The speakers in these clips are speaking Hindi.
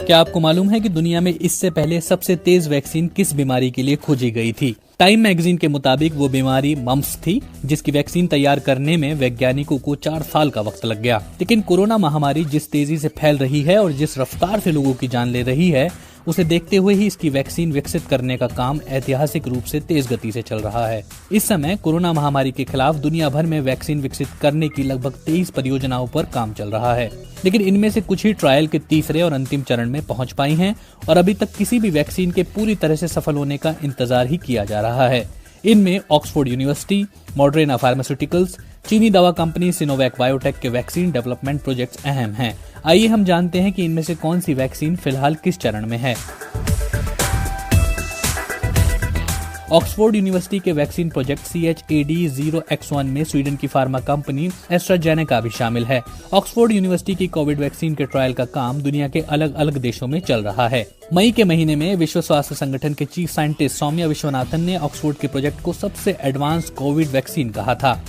क्या आपको मालूम है कि दुनिया में इससे पहले सबसे तेज वैक्सीन किस बीमारी के लिए खोजी गई थी? टाइम मैगजीन के मुताबिक वो बीमारी मम्प्स थी, जिसकी वैक्सीन तैयार करने में वैज्ञानिकों को 4 साल का वक्त लग गया। लेकिन कोरोना महामारी जिस तेजी से फैल रही है और जिस रफ्तार से लोगों की जान ले रही है, उसे देखते हुए ही इसकी वैक्सीन विकसित करने का काम ऐतिहासिक रूप से तेज गति से चल रहा है। इस समय कोरोना महामारी के खिलाफ दुनिया भर में वैक्सीन विकसित करने की लगभग 23 परियोजनाओं पर काम चल रहा है, लेकिन इनमें से कुछ ही ट्रायल के तीसरे और अंतिम चरण में पहुंच पाई हैं और अभी तक किसी भी वैक्सीन के पूरी तरह से सफल होने का इंतजार ही किया जा रहा है। इनमें ऑक्सफोर्ड यूनिवर्सिटी, मॉडर्ना फार्मास्यूटिकल्स, चीनी दवा कंपनी सिनोवैक बायोटेक के वैक्सीन डेवलपमेंट प्रोजेक्ट्स अहम हैं। आइए हम जानते हैं कि इनमें से कौन सी वैक्सीन फिलहाल किस चरण में है। ऑक्सफोर्ड यूनिवर्सिटी के वैक्सीन प्रोजेक्ट CHAD-0X1 में स्वीडन की फार्मा कंपनी एस्ट्राजेनेका भी शामिल है। ऑक्सफोर्ड यूनिवर्सिटी की कोविड वैक्सीन के ट्रायल का काम दुनिया के अलग अलग देशों में चल रहा है। मई के महीने में विश्व स्वास्थ्य संगठन के चीफ साइंटिस्ट सौम्या विश्वनाथन ने ऑक्सफोर्ड के प्रोजेक्ट को सबसे एडवांस कोविड वैक्सीन कहा था।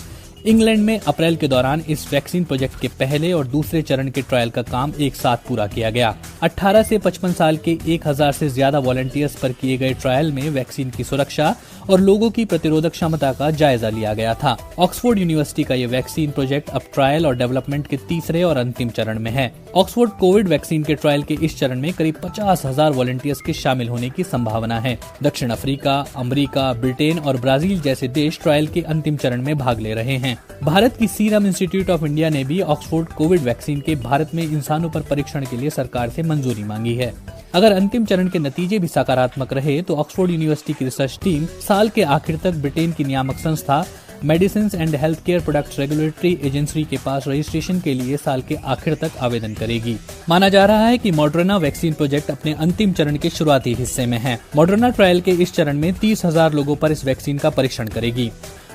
इंग्लैंड में अप्रैल के दौरान इस वैक्सीन प्रोजेक्ट के पहले और दूसरे चरण के ट्रायल का काम एक साथ पूरा किया गया। 18 से 55 साल के 1000 से ज्यादा वॉलंटियर्स पर किए गए ट्रायल में वैक्सीन की सुरक्षा और लोगों की प्रतिरोधक क्षमता का जायजा लिया गया था। ऑक्सफोर्ड यूनिवर्सिटी का ये वैक्सीन प्रोजेक्ट अब ट्रायल और डेवलपमेंट के तीसरे और अंतिम चरण में है। ऑक्सफोर्ड कोविड वैक्सीन के ट्रायल के इस चरण में करीब 50,000 वॉलंटियर्स के शामिल होने की संभावना है। दक्षिण अफ्रीका, अमेरिका, ब्रिटेन और ब्राजील जैसे देश ट्रायल के अंतिम चरण में भाग ले रहे हैं। भारत की सीरम इंस्टीट्यूट ऑफ इंडिया ने भी ऑक्सफोर्ड कोविड वैक्सीन के भारत में इंसानों पर परीक्षण के लिए सरकार से मंजूरी मांगी है। अगर अंतिम चरण के नतीजे भी सकारात्मक रहे तो ऑक्सफोर्ड यूनिवर्सिटी की रिसर्च टीम साल के आखिर तक ब्रिटेन की नियामक संस्था medicine and health care products regulatory agency के पास रजिस्ट्रेशन के लिए साल के आखिर तक आवेदन करेगी। माना जा रहा है कि मॉडर्ना वैक्सीन प्रोजेक्ट अपने अंतिम चरण के शुरुआती हिस्से में है। मॉडर्ना ट्रायल के इस चरण में 30,000 लोगों पर इस वैक्सीन का परीक्षण करेगी।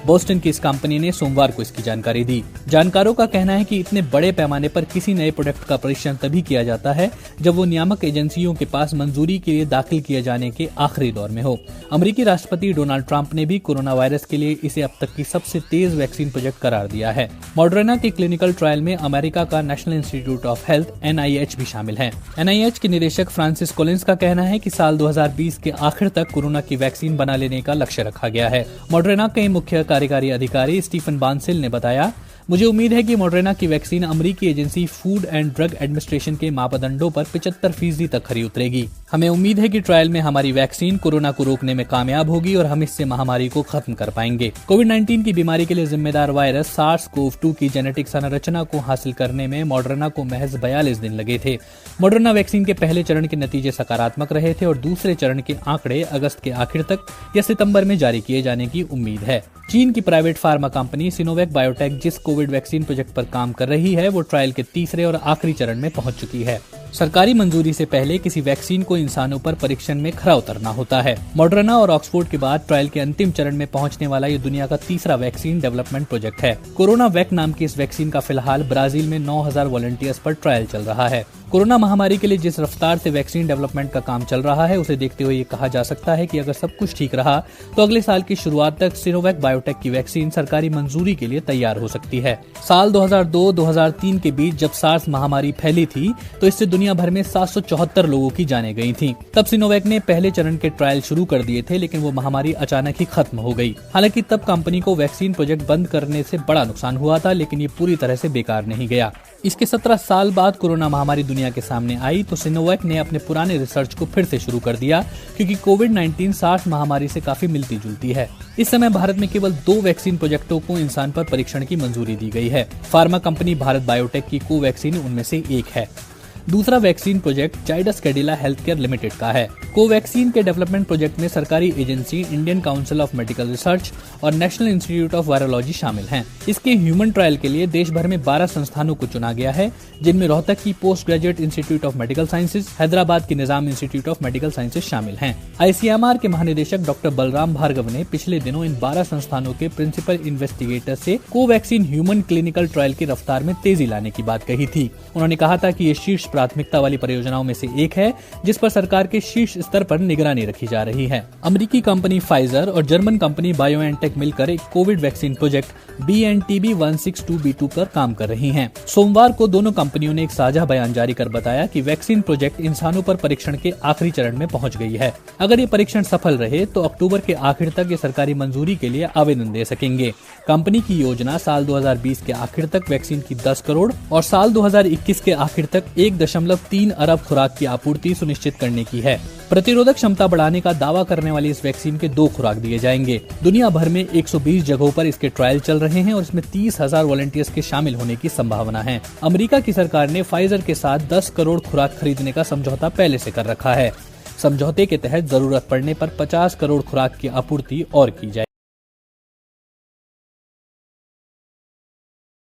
बोस्टन की इस कंपनी ने सोमवार को इसकी जानकारी दी। जानकारों का कहना है कि इतने बड़े पैमाने पर किसी नए प्रोडक्ट का परीक्षण तभी किया जाता है जब वो नियामक एजेंसियों के पास मंजूरी के लिए दाखिल किए जाने के आखिरी दौर में हो। अमेरिकी राष्ट्रपति डोनाल्ड ट्रंप ने भी कोरोना वायरस के लिए इसे अब तक की सबसे तेज वैक्सीन प्रोजेक्ट करार दिया है। मॉडर्ना के क्लिनिकल ट्रायल में अमेरिका का national institute of health NIH भी शामिल है। NIH के निदेशक फ्रांसिस कोलिंस का कहना है कि साल 2020 के आखिर तक कोरोना की वैक्सीन बना लेने का लक्ष्य रखा गया है। मॉडर्ना के मुख्य कार्यकारी अधिकारी स्टीफन बांसिल ने बताया, मुझे उम्मीद है कि मॉडर्ना की वैक्सीन अमेरिकी agency food and drug administration के मापदंडों पर 75% तक खरी उतरेगी। हमें उम्मीद है कि ट्रायल में हमारी वैक्सीन कोरोना को रोकने में कामयाब होगी और हम इससे महामारी को खत्म कर पाएंगे। कोविड-19 की बीमारी के लिए जिम्मेदार वायरस SARS-CoV-2 की जेनेटिक संरचना को हासिल करने में मॉडर्ना को महज 42 दिन लगे थे। मॉडर्ना वैक्सीन के पहले चरण के नतीजे सकारात्मक रहे थे और दूसरे चरण के आंकड़े अगस्त के आखिर तक या सितंबर में जारी किए जाने की उम्मीद है। चीन की private pharma company Sinovac biotech जिस कोविड वैक्सीन प्रोजेक्ट पर काम कर रही है, वो ट्रायल के तीसरे और आखिरी चरण में पहुंच चुकी है। सरकारी मंजूरी से पहले किसी वैक्सीन को इंसानों पर परीक्षण में खरा उतरना होता है। मॉडर्ना और ऑक्सफोर्ड के बाद ट्रायल के अंतिम चरण में पहुंचने वाला ये दुनिया का तीसरा वैक्सीन डेवलपमेंट प्रोजेक्ट है। कोरोना वैक नाम की इस वैक्सीन का फिलहाल ब्राजील में 9,000 वॉलंटियर्स पर ट्रायल चल रहा है। कोरोना महामारी के लिए जिस रफ्तार से वैक्सीन डेवलपमेंट का काम चल रहा है, उसे देखते हुए ये कहा जा सकता है कि अगर सब कुछ ठीक रहा तो अगले साल की शुरुआत तक सिनोवैक बायोटेक की वैक्सीन सरकारी मंजूरी के लिए तैयार हो सकती है। साल 2002-2003 के बीच जब सार्स महामारी फैली थी तो इससे दुनिया भर में 774 लोगों की जानें गई थीं। तब सिनोवैक ने पहले चरण के ट्रायल शुरू कर दिए थे, लेकिन वो महामारी अचानक ही खत्म हो गई। हालांकि तब कंपनी को वैक्सीन प्रोजेक्ट बंद करने से बड़ा नुकसान हुआ था, लेकिन ये पूरी तरह से बेकार नहीं गया। इसके 17 साल बाद कोरोना महामारी दुनिया के सामने आई तो सिनोवैक ने अपने पुराने रिसर्च को फिर से शुरू कर दिया, क्योंकि कोविड-19 सार्स महामारी से काफी मिलती जुलती है। इस समय भारत में केवल 2 वैक्सीन प्रोजेक्टों को इंसान पर परीक्षण की मंजूरी दी गई है। फार्मा कंपनी भारत बायोटेक की कोवैक्सीन उनमें से एक है। दूसरा vaccine project Zydus Cadila health care limited का है। कोवैक्सीन के डेवलपमेंट प्रोजेक्ट में सरकारी agency Indian council of medical research और नेशनल इंस्टीट्यूट ऑफ वायरोलॉजी शामिल हैं। इसके ह्यूमन ट्रायल के लिए देश भर में 12 संस्थानों को चुना गया है, जिनमें रोहतक की post graduate institute of medical sciences, Hyderabad की निजाम इंस्टीट्यूट ऑफ मेडिकल साइंसेज शामिल हैं। ICMR के महानिदेशक डॉक्टर बलराम भार्गव ने पिछले दिनों इन 12 संस्थानों के प्रिंसिपल इन्वेस्टिगेटर से कोवैक्सीन ह्यूमन क्लिनिकल ट्रायल की रफ्तार में तेजी लाने की बात कही थी। उन्होंने कहा था कि ये शीर्ष प्राथमिकता वाली परियोजनाओं में से एक है, जिस पर सरकार के शीर्ष स्तर पर निगरानी रखी जा रही है। अमेरिकी कंपनी फाइजर और जर्मन कंपनी बायोएनटेक मिलकर एक कोविड वैक्सीन प्रोजेक्ट BNTB162b2 पर काम कर रही हैं। सोमवार को दोनों कंपनियों ने एक साझा बयान जारी कर बताया कि वैक्सीन प्रोजेक्ट इंसानों पर परीक्षण के आखिरी चरण में पहुंच गई है। अगर ये परीक्षण सफल रहे तो अक्टूबर के आखिर तक ये सरकारी मंजूरी के लिए आवेदन दे सकेंगे। कंपनी की योजना साल 2020 के आखिर तक वैक्सीन की 10 करोड़ और साल 2021 के आखिर तक 1.3 अरब खुराक की आपूर्ति सुनिश्चित करने की है। प्रतिरोधक क्षमता बढ़ाने का दावा करने वाली इस वैक्सीन के 2 खुराक दिए जाएंगे। दुनिया भर में 120 जगहों पर इसके ट्रायल चल रहे हैं और इसमें 30,000 वॉलंटियर्स के शामिल होने की संभावना है। अमेरिका की सरकार ने फाइजर के साथ 10 करोड़ खुराक खरीदने का समझौता पहले से कर रखा है। समझौते के तहत जरूरत पड़ने पर 50 करोड़ खुराक की आपूर्ति और की जाए।